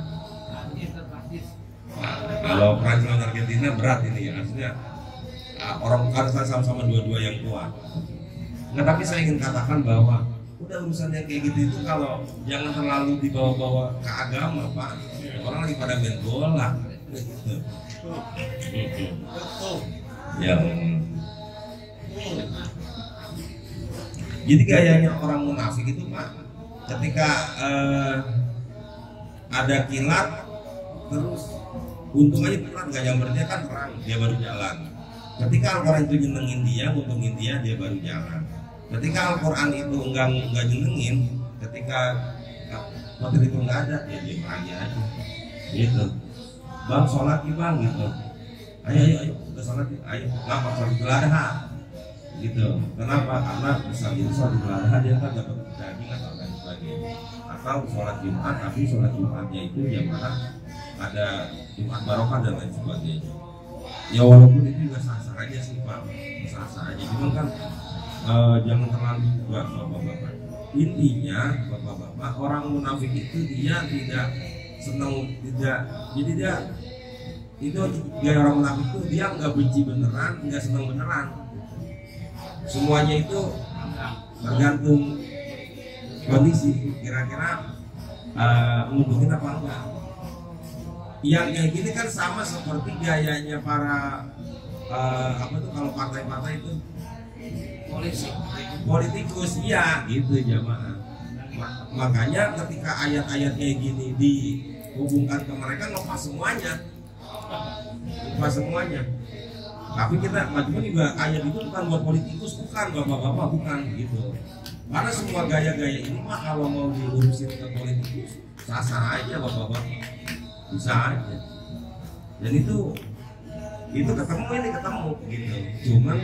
Nah, kalau Prancis lawan Argentina berat ini ya, artinya orang harus sama-sama dua-dua yang kuat. Nah, tapi saya ingin katakan bahwa udah urusan yang kayak gitu itu kalau jangan terlalu dibawa-bawa ke agama Pak. Orang lagi pada main bola gitu. Ya. Jadi gayanya orang munafik itu Pak, ketika ada kilat terus untung aja kilat nggak nyampernya kan terang, dia baru jalan. Ketika Al-Quran itu nyenengin dia, untungin dia baru jalan. Ketika Al-Quran itu enggak nyenengin, ketika motor itu nggak ada, ya dia lagi aja gitu. Bang sholat nih bang gitu, ayo kita sholat, ayo ngapa sholat Idul Adha gitu. Kenapa? Karena bisa itu sholat Idul Adha dia kan dapat daging atau lain sebagainya. Atau sholat Jumat, tapi sholat Jumatnya itu jamaah ada Jumat barokah dan lain sebagainya. Ya walaupun itu juga sah-sah aja sih Pak, sah-sah aja. Cuma kan jangan terlalu juga bapak-bapak. Intinya bapak-bapak, orang munafik itu dia tidak senang, jadi dia itu gaya orang munafik itu dia nggak benci beneran, nggak senang beneran. Semuanya itu tergantung kondisi, kira-kira nguntungin apa enggak. Yang kayak gini kan sama seperti gayanya para kalau partai-partai itu politikus, iya gitu jamaah. Makanya ketika ayat-ayat kayak gini dihubungkan ke mereka, lepas semuanya. Tapi kita cuma juga ayat itu bukan buat politikus, bukan bapak-bapak, bukan gitu. Karena semua gaya-gaya ini mah kalau mau diurusin ke politikus sasar aja bapak-bapak, bisa aja. Dan itu ketemu ini ketemu gitu. Cuman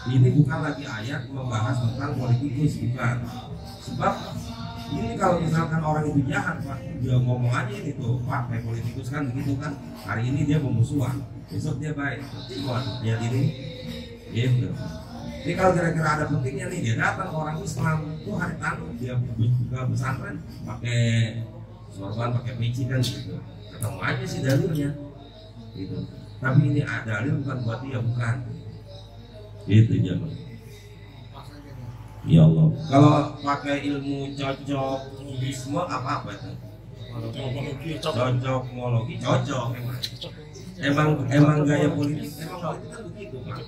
ini bukan lagi ayat membahas tentang politikus, bukan. Sebab ini kalau misalkan orang itu jahat Pak, dia ngomong aja ini tuh Pak, kayak politikus kan begitu kan. Hari ini dia memusuhan, besok dia baik. Lihat ini gitu. Jadi kalau kira-kira ada pentingnya nih, dia datang ke orang Islam tuh hari Tanu dia buka pesantren pakai sorban, pakai peci kan gitu. Ketemu aja sih dalilnya gitu. Tapi ini ada dalil bukan buat dia, bukan. Itu jaman. Ya Allah. Kalau pakai ilmu cocok isme apa itu? Cocokologi cocok emang gaya politik kan begitu Pak.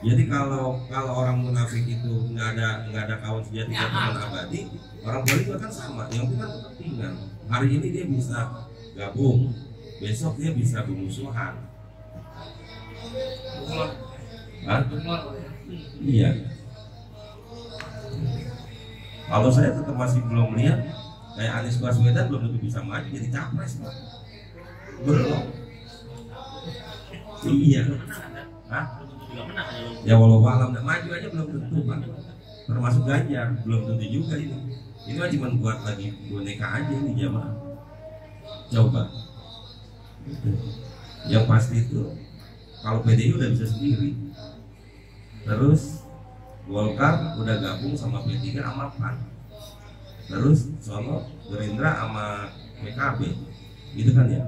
Jadi kalau orang munafik itu nggak ada kawan sejati dan teman abadi, orang politik kan sama. Yang penting kan kepentingan. Hari ini dia bisa gabung, besok dia bisa bermusuhan. Iya. Kalau saya tetap masih belum lihat kayak Anies Baswedan belum tentu bisa maju jadi capres Pak. Belum. Iya. Hah? Ya walau alam maju aja belum tentu Pak. Termasuk Ganjar belum tentu juga ini. Ini mah cuma buat lagi boneka aja nih jamaah. Coba. Yang pasti itu kalau PDI udah bisa sendiri. Terus Golkar udah gabung sama P3 sama PAN. Terus sono Gerindra sama PKB. Gitu kan ya.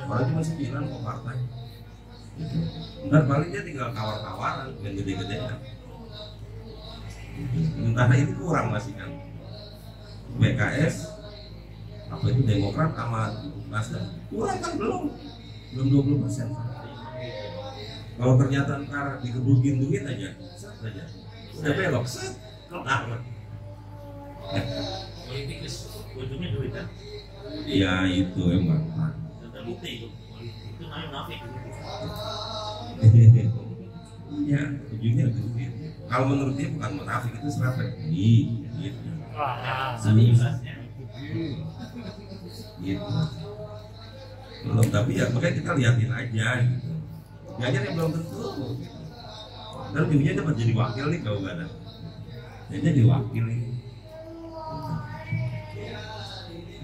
Orang cuma 9 kok partai. Gitu. Ntar paling dia tinggal tawar-tawaran yang gede-gedean. Sementara ini kurang masih kan. PKS apa itu Demokrat sama Nasdem kurang kan belum 20%. Kalau ternyata ntar dikebukin duit aja, set aja, udah belok, set, kelar. Politik ujungnya duit kan? Iya itu emang. Sudah bukti itu namanya munafik. Iya ujungnya duit. Kalau menurut dia bukan munafik, itu strategi. Gitu. Seriusnya. Gitu. Belum, tapi ya makanya kita liatin aja gitu. Ganjar yang belum tentu. Dan ujungnya dapat jadi wakil nih kalau nggak ada. Jadi wakil nih.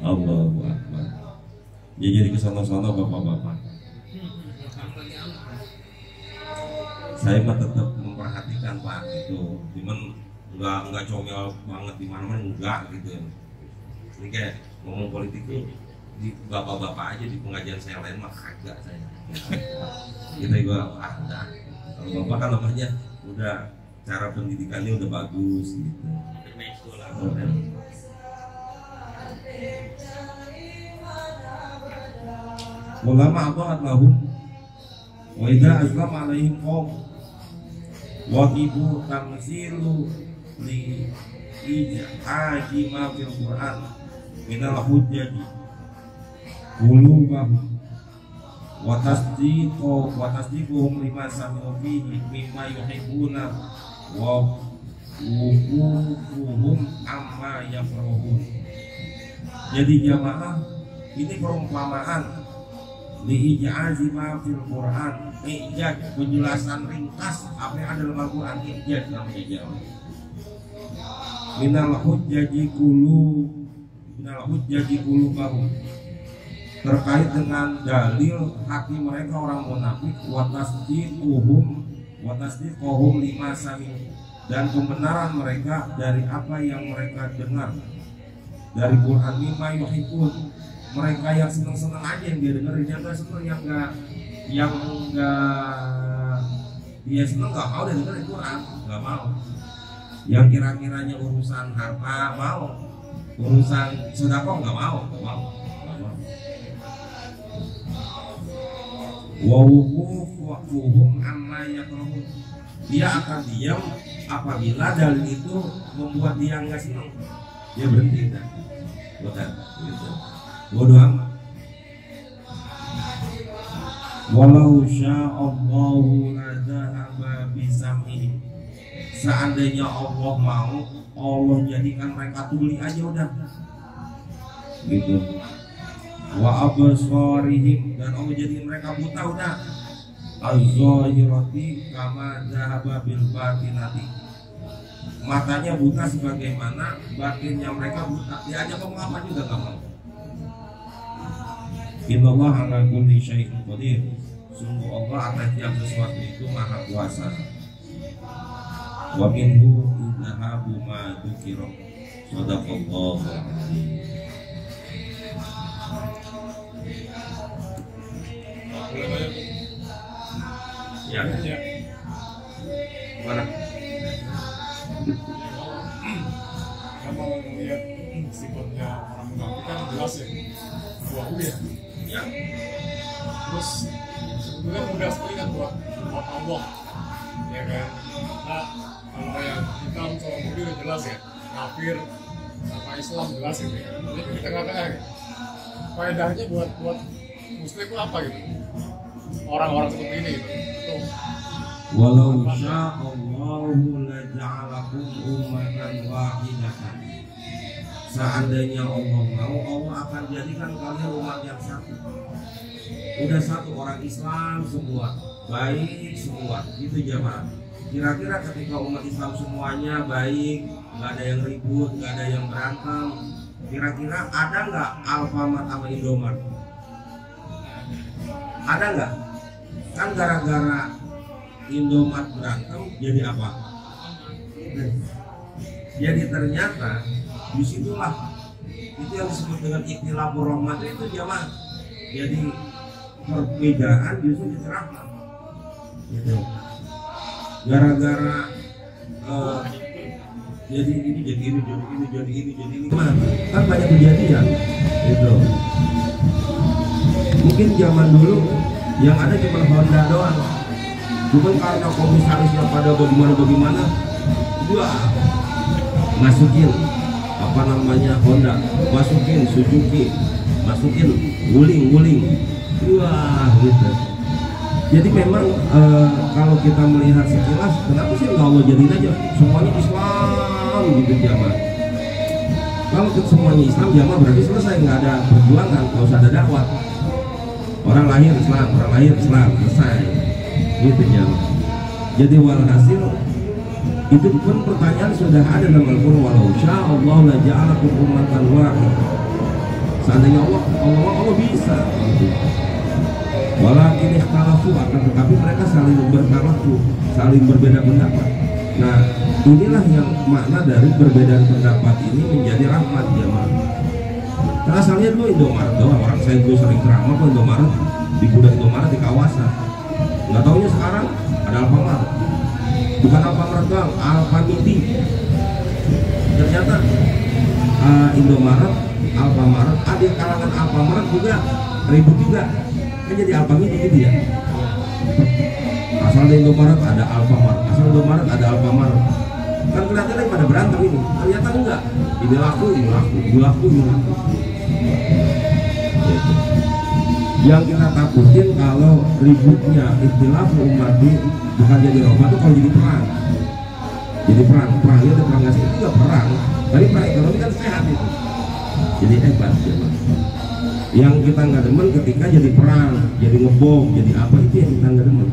Allahu Akbar. Ya jadi kesono-sono bapak-bapak. Saya mah tetap memperhatikan Pak itu. Cuman nggak comel banget di mana-mana enggak gitu. Ini kayak ngomong politik tuh di bapak-bapak aja di pengajian saya lain mah kagak saya. Kita juga ada. Kalau bapak kan namanya udah cara pendidikannya udah bagus gitu. Ulama apa lahum wa idza aslam alaihim qom waqibu tamsilu li ijaaji ma fil Qur'an minal hujjati qulubahum wa tasdiquhum lima sami'u fihi mimma yuhibbuna wa wuqufuhum amma yafrahun. Jadi jamaah ini perumpamaan li ijaazi ma fil Qur'an, ijaz penjelasan ringkas apa yang ada dalam Al-Qur'an, ijaz namanya jamaah. Minal hujjati qulubahum terkait dengan dalil hati mereka orang munafik wa tasdiquhum lima sami dan pembenaran mereka dari apa yang mereka dengar dari Quran mimma yuhibbun. Mereka yang senang-senang aja yang dia dengerin, yang nggak senang yang nggak dia senang nggak mau dia dengerin Quran, nggak mau. Yang kira-kiranya urusan harta mau, urusan sedekah nggak mau. Wawuqufuhum amma yakrahun. Dia akan diam apabila dalil itu membuat dia nggak senang. Dia berhenti dah. Bukan gitu. Bodoh amat. Walau sya'allahu la dhahaba bisam'i. Seandainya Allah mau, Allah jadikan mereka tuli aja udah gitu. Wa absarihim, dan Allah jadikan mereka buta udah. Az-zahirati kama dhahaba bil batinati, matanya buta sebagaimana batinnya mereka buta. Diajak ngomong apa juga nggak mau. Innallaha ala kulli syai'in qadir, sungguh Allah atas tiap sesuatu itu maha kuasa. Wa minhu idhabu ma dzukira, shadaqallahu alazim. Ya, mana? Kalau melihat sifatnya orang munafik kan jelas ya, buahku ya. Ya. Terus sebetulnya mudah sekali kan buat Allah, ya kan. Nah, kalau yang hitam sama putih udah jelas ya, kafir sama Islam jelas gitu ya. Jadi di tengah-tengah gitu. Faedahnya buat Muslim itu apa gitu? Orang-orang seperti ini gitu. Tuh. Walau sya'allahu laja'alakum ummatan wahidatan. Seandainya Allah mau, Allah akan jadikan kalian umat yang satu. Udah satu, orang Islam semua, baik semua, itu jamaah. Kira-kira ketika umat Islam semuanya baik, nggak ada yang ribut, nggak ada yang berantem, kira-kira ada nggak Alfamart sama Indomart? Ada nggak? Kan gara-gara Indomart berantem jadi apa? Jadi ternyata disitulah itu yang disebut dengan ikhtilafur rahmat itu jamaah. Jadi perbedaan justru jadi rahmat. Gitu. Gara-gara jadi ini kan banyak kejadian gitu. Mungkin zaman dulu yang ada cuma Honda doang, cuman karena komisarisnya pada bagaimana gua masukin apa namanya Honda, masukin Suzuki, masukin Wuling, wah gitu. Jadi memang kalau kita melihat sekilas, kenapa sih nggak Allah jadiin aja semuanya Islam gitu jamaah? Kalau semuanya Islam jamaah berarti selesai, nggak ada perjuangan, nggak usah ada dakwah. Orang lahir Islam, selesai gitu jamaah. Jadi walhasil itu pun pertanyaan sudah ada dalam Al-Quran, walau sya'allahu la ja'alakum ummatan wahidah. Seandainya Allah bisa gitu. Walakin ikhtalafu, akan tetapi mereka saling bertalafu, saling berbeda pendapat. Nah, inilah yang makna dari perbedaan pendapat ini menjadi rahmat jamaah. Karena asalnya dulu Indomaret doang, orang saya dulu sering ceramah kok Indomaret, di gudang Indomaret di kawasan. Nggak taunya sekarang ada Alfamart. Bukan Alfamart doang, Alfamidi. Ternyata Indomaret, Alfamart, ada kalangan Alfamart juga ribut juga. Kan jadi Alfamidi gitu ya. Asal ada Indomaret ada Alfamart, asal Indomaret ada Alfamart. Kan kelihatannya pada berantem ini, ternyata enggak. Ini laku. Gitu. Yang kita takutin kalau ributnya ikhtilaf umat bukan jadi rahmat itu kalau jadi perang. Jadi perangnya ada perang ngasih juga perang. Tapi perang ekonomi kan sehat itu. Jadi hebat ya. Yang kita nggak demen ketika jadi perang, jadi ngebom, jadi apa itu yang kita nggak demen.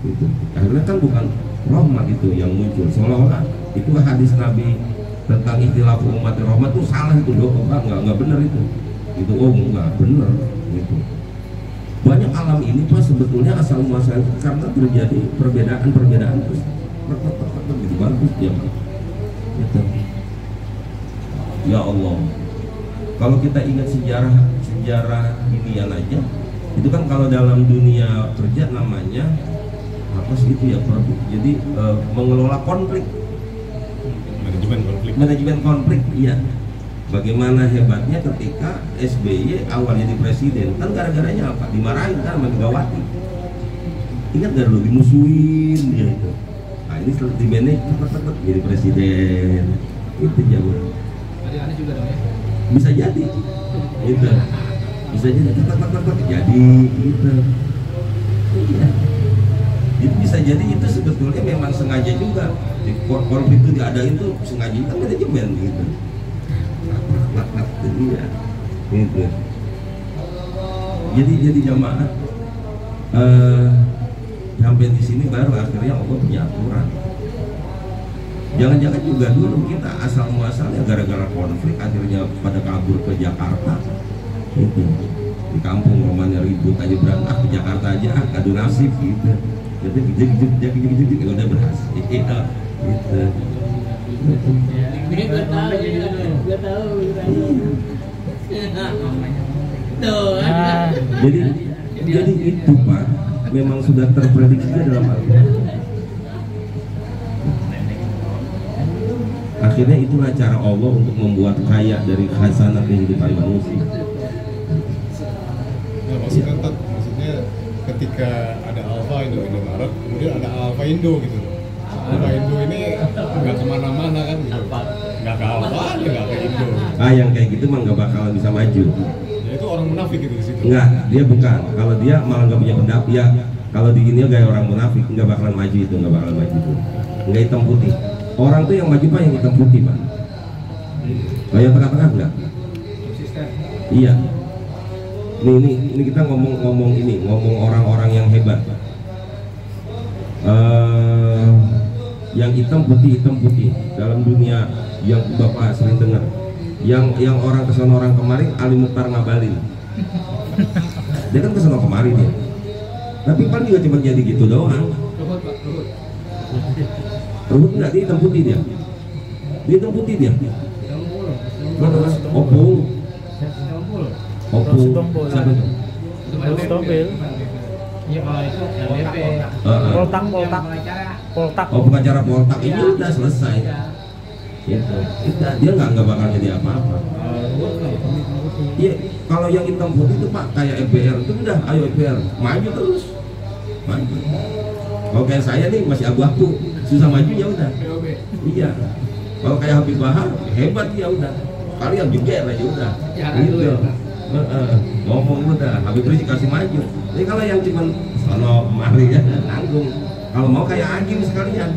Gitu. Karena kan bukan rahmat itu yang muncul. Seolah-olah itu hadis Nabi tentang ikhtilaf umat rahmat itu salah itu doang, nggak benar itu. Itu nggak benar gitu. Banyak alam ini pas sebetulnya asal muasal karena terjadi perbedaan terus begitu bagus ya gitu. Ya Allah, kalau kita ingat sejarah inian aja itu kan kalau dalam dunia kerja namanya apa sih itu ya, jadi mengelola konflik, manajemen konflik iya. Bagaimana hebatnya ketika SBY awal jadi presiden, kan gara-garanya apa? Dimarahin kan sama Megawati. Ingat gak dulu dimusuhin dia itu. Nah ini setelah di manage cepet jadi presiden. Itu jauh. Aneh juga dong ya. Bisa jadi. Gitu. Bisa jadi cepet jadi gitu. Iya. Itu bisa jadi itu sebetulnya memang sengaja juga. Konflik itu diadain tuh sengaja kan manajemen gitu. Iya, gitu. Jadi jamaah sampai di sini baru akhirnya Allah punya aturan. Jangan-jangan juga dulu kita asal muasalnya gara-gara konflik akhirnya pada kabur ke Jakarta. Gitu. Di kampung rumahnya ribut aja berangkat ke Jakarta aja, kado nasib gitu. Jadi udah berhasil. Gitu. Jadi itu Pak memang sudah terprediksi dalam Al-Quran. Akhirnya itulah cara Allah untuk membuat kaya dari khasanah kehidupan manusia. Nah, maksudnya ketika ada Alfa Indomaret, kemudian ada Alfa Indo gitu. Alfa Indo ini nggak kemana-mana kan gitu. Nggak ke Alfa, nggak ke Indo. Yang kayak gitu mah nggak bakalan bisa maju. Ya itu orang munafik gitu di situ. Enggak, dia bukan. Kalau dia malah nggak punya pendapat, ya kalau di ini gaya orang munafik nggak bakalan maju itu, nggak bakalan maju itu. Nggak hitam putih. Orang tuh yang maju Pak yang hitam putih Pak. Yang tengah-tengah enggak? Iya. Ini kita ngomong orang-orang yang hebat. Yang hitam putih dalam dunia yang Bapak sering dengar. Yang orang kesana orang kemari Ali Mukhtar Ngabalin. Dia kan kesana kemari dia. Tapi paling juga cuma jadi gitu doang. Ruhut enggak, dia hitam putih dia. Dia hitam putih dia. Opung. Siapa itu? Tompel. Iya kalau itu LDP. Poltak. Oh, pengacara Poltak ini udah selesai. Gitu. Dia nggak bakal jadi apa-apa. Iya, kalau yang hitam putih itu Pak kayak FBR itu udah, ayo FBR maju terus, maju. Kalau kayak saya nih masih abu-abu, susah maju ya udah. Iya. Kalau kayak Habib Bahar hebat ya udah. Kalian juga aja udah. Gitu. Ngomong udah, Habib Rizik kasih maju. Jadi kalau yang cuman sono mari ya nanggung. Kalau mau kayak Agim sekalian,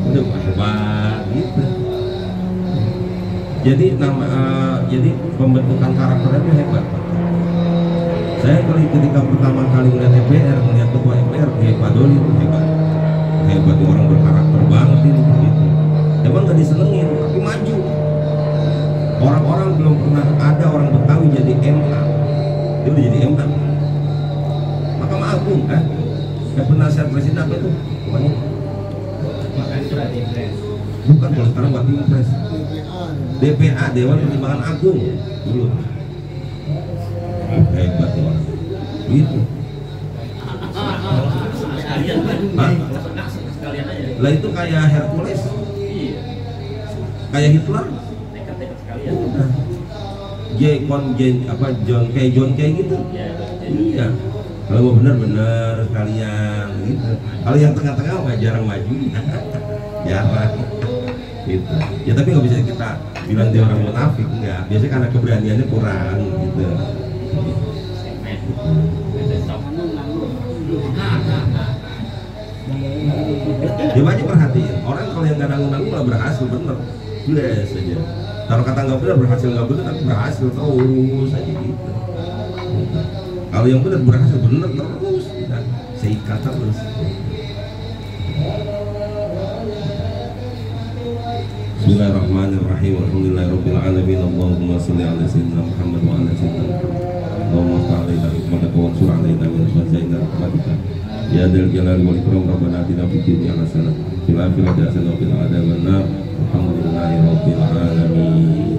udah hebat gitu. Jadi jadi pembentukan karakternya hebat. Saya ketika pertama kali melihat DPR, melihat ketua DPR, Pak Doli itu hebat orang berkarakter banget ini gitu. Emang nggak disenengin, tapi maju. Orang-orang belum pernah ada orang Betawi jadi MA, dia udah jadi MA. Mahkamah Agung kan, penasihat presiden apa itu? Bukan, kalau sekarang buat Impres. DPA, Dewan Pertimbangan Agung dulu. Hebat ya, gitu. Lah itu kayak Hercules, kayak Hitler. John Kay gitu. Iya. Kalau mau benar-benar sekalian gitu. Kalau yang tengah-tengah mah jarang maju. Jarang. Gitu. Ya tapi nggak bisa kita bilang dia orang munafik, enggak. Biasanya karena keberaniannya kurang gitu. Dia banyak perhatiin. Orang kalau yang nggak nanggung-nanggung malah berhasil bener. Bless aja. Taruh kata nggak benar berhasil nggak benar, tapi berhasil terus aja gitu. Kalau yang benar berhasil benar terus, kita seikat terus. Bismillahirrahmanirrahim. Alhamdulillahirabbil alamin. Allahumma shalli ala sayyidina Muhammad wa ala sayyidina Muhammad. Allahumma shalli ala rahmatika wa ansur alaina min fadlika rahmatika. Ya dzal jalali wal ikram rabbana atina fid dunya hasanah fil akhirati hasanah wa qina adzabannar. Alhamdulillahirabbil alamin.